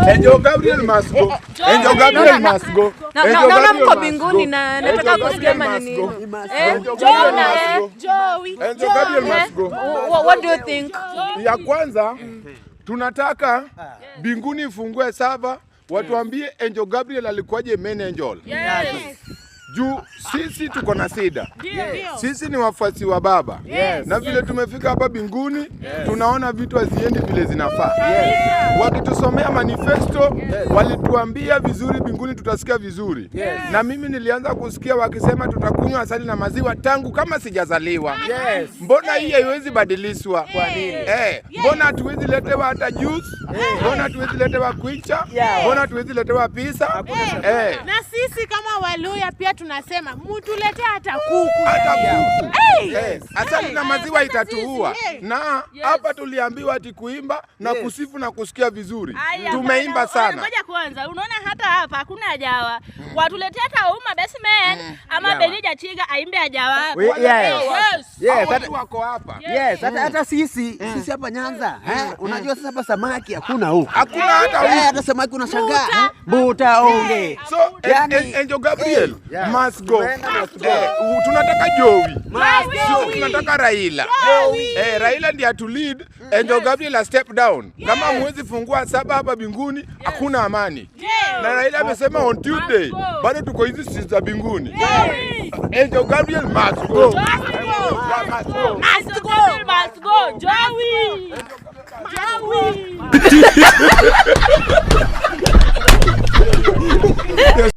Angel Gabriel must go. Angel Gabriel must go. Naona mko mbinguni na nataka kusikia maneno. Angel Gabriel must go. What do you think? Ya kwanza tunataka mbinguni ifungue sava, watuambie Angel Gabriel alikuwaje main angel. Yes. Juu sisi tuko na shida. Sisi ni wafuasi wa Baba. Na vile tumefika hapa mbinguni, tunaona vitu haziendi vile zinafaa. Wakitusomea manifesto, walituambia vizuri mbinguni tutasikia vizuri. Na mimi nilianza kusikia wakisema tutakunywa asali na maziwa tangu kama sijazaliwa. Mbona hii haiwezi badilishwa? Kwa nini? Mbona hatuwezi letewa hata juice? Mbona hatuwezi letewa kwicha? Mbona hatuwezi letewa pizza? Na sisi kama Waluya pia tunasema mutulete hata kuku. Hata kuku. Asali na maziwa itatuua. Na hapa tuliambiwa ati kuimba na kusifu na kusikia vizuri. Tumeimba sana. Ngoja kwanza, unaona hata hapa hakuna ajawa. Watuletea hata Uma Bestman ama Benija Chiga aimbe ajawa. Watu wako hapa. Hata sisi hapa Nyanza. Unajua sasa hapa samaki hakuna huko. Hakuna hata huko. Hata samaki unashangaa. Buta onge. So Angel Gabriel must go. Tunataka Joey. Tunataka Raila. Raila ndiye atu lead. Angel Gabriel a step down. Kama mwezi fungua saba hapa mbinguni hakuna amani. Na Raila amesema on Tuesday bado tuko hizi sisi za mbinguni. Angel Gabriel must go. Must go. Joey.